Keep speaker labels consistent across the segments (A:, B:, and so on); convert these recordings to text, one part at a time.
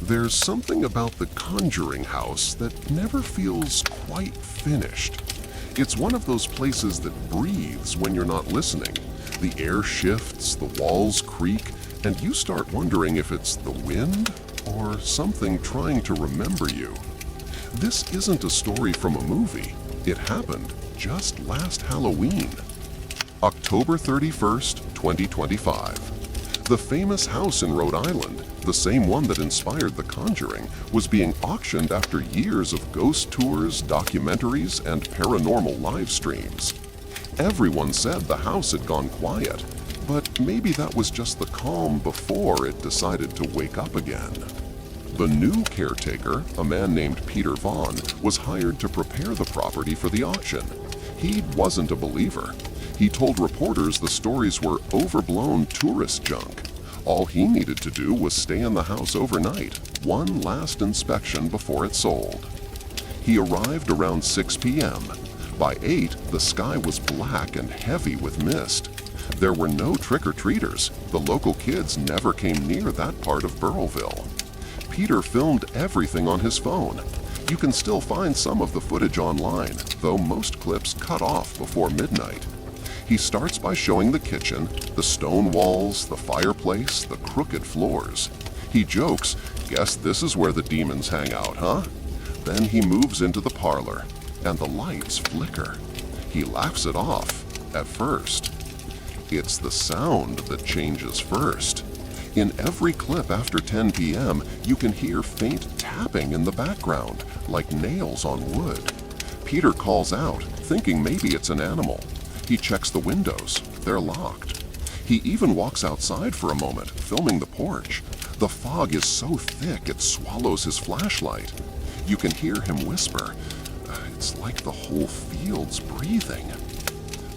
A: There's something about the Conjuring house that never feels quite finished. It's one of those places that breathes when you're not listening. The air shifts, the walls creak, and you start wondering if it's the wind or something trying to remember you. This isn't a story from a movie. It happened just last Halloween. October 31st, 2025. The famous house in Rhode Island, the same one that inspired The Conjuring, was being auctioned after years of ghost tours, documentaries, and paranormal live streams. Everyone said the house had gone quiet, but maybe that was just the calm before it decided to wake up again. The new caretaker, a man named Peter Vaughn, was hired to prepare the property for the auction. He wasn't a believer. He told reporters the stories were overblown tourist junk. All he needed to do was stay in the house overnight, one last inspection before it sold. He arrived around 6 p.m. By 8, the sky was black and heavy with mist. There were no trick-or-treaters. The local kids never came near that part of Burrillville. Peter filmed everything on his phone. You can still find some of the footage online, though most clips cut off before midnight. He starts by showing the kitchen, the stone walls, the fireplace, the crooked floors. He jokes, "Guess this is where the demons hang out, huh?" Then he moves into the parlor, and the lights flicker. He laughs it off, at first. It's the sound that changes first. In every clip after 10 p.m., you can hear faint tapping in the background, like nails on wood. Peter calls out, thinking maybe it's an animal. He checks the windows. They're locked. He even walks outside for a moment, filming the porch. The fog is so thick it swallows his flashlight. You can hear him whisper, "It's like the whole field's breathing."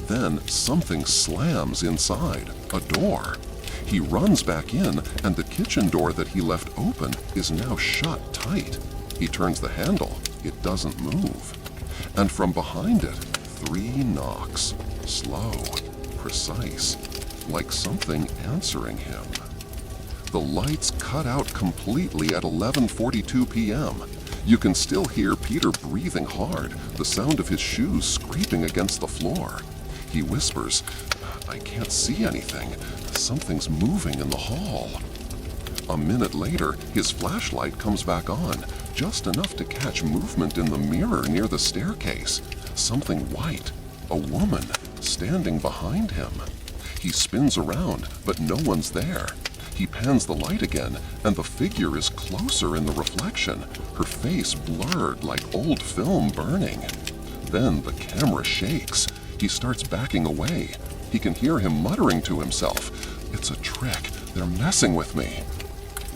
A: Then something slams inside, a door. He runs back in, and the kitchen door that he left open is now shut tight. He turns the handle. It doesn't move. And from behind it, 3 knocks. Slow, precise, like something answering him. The lights cut out completely at 11:42 p.m. You can still hear Peter breathing hard, the sound of his shoes scraping against the floor. He whispers, "I can't see anything. Something's moving in the hall." A minute later, his flashlight comes back on, just enough to catch movement in the mirror near the staircase. Something white, a woman, standing behind him. He spins around, but no one's there. He pans the light again, and the figure is closer in the reflection, her face blurred like old film burning. Then the camera shakes. He starts backing away. He can hear him muttering to himself, "It's a trick. They're messing with me."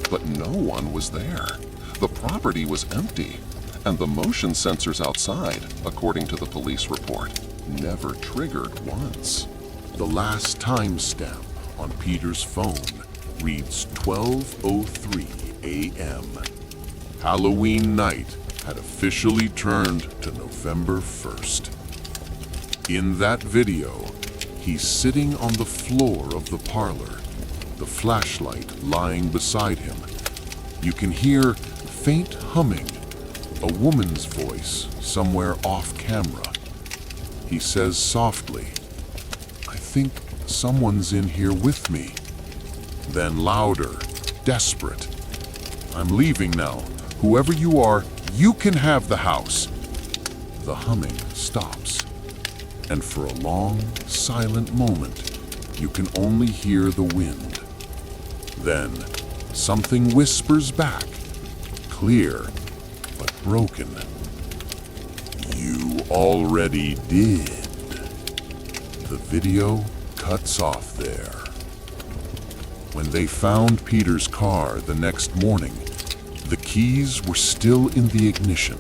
A: But no one was there. The property was empty, and the motion sensors outside, according to the police report, never triggered once. The last timestamp on Peter's phone reads 12:03 a.m. Halloween night had officially turned to November 1st. In that video, he's sitting on the floor of the parlor, the flashlight lying beside him. You can hear faint humming, a woman's voice somewhere off camera. He says softly, "I think someone's in here with me." Then louder, desperate, "I'm leaving now. Whoever you are, you can have the house." The humming stops, and for a long, silent moment, you can only hear the wind. Then something whispers back, clear but broken. "You already did." The video cuts off there. When they found Peter's car the next morning, the keys were still in the ignition.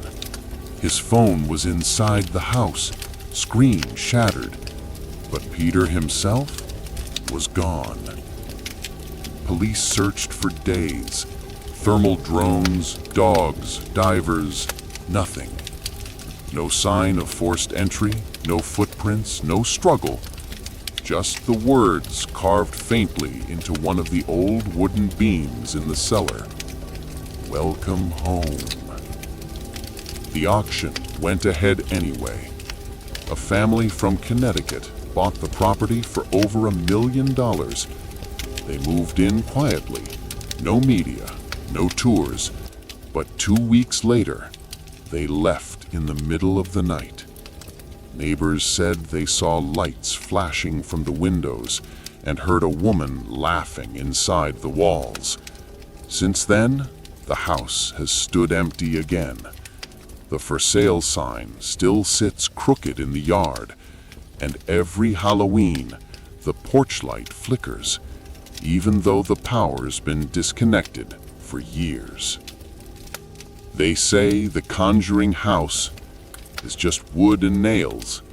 A: His phone was inside the house, screen shattered, but Peter himself was gone. Police searched for days. Thermal drones, dogs, divers, nothing. No sign of forced entry, no footprints, no struggle. Just the words carved faintly into one of the old wooden beams in the cellar. welcome home. The auction went ahead anyway. A family from Connecticut bought the property for over $1 million. They moved in quietly, no media, no tours, but 2 weeks later, they left in the middle of the night. Neighbors said they saw lights flashing from the windows and heard a woman laughing inside the walls. Since then, the house has stood empty again. The for sale sign still sits crooked in the yard, and every Halloween, the porch light flickers, even though the power's been disconnected for years. They say the Conjuring house is just wood and nails,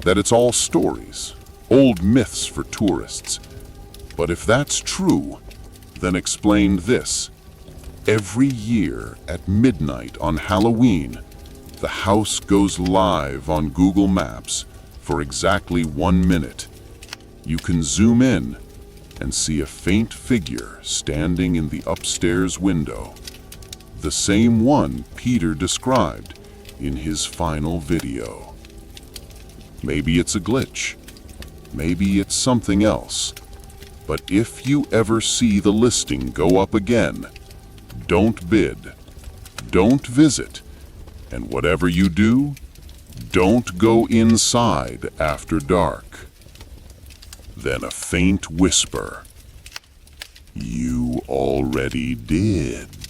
A: that it's all stories, old myths for tourists. But if that's true, then explain this. Every year at midnight on Halloween, the house goes live on Google Maps for exactly 1 minute. You can zoom in and see a faint figure standing in the upstairs window, the same one Peter described in his final video. Maybe it's a glitch, maybe it's something else, but if you ever see the listing go up again, don't bid, don't visit, and whatever you do, don't go inside after dark. Then a faint whisper, "You already did."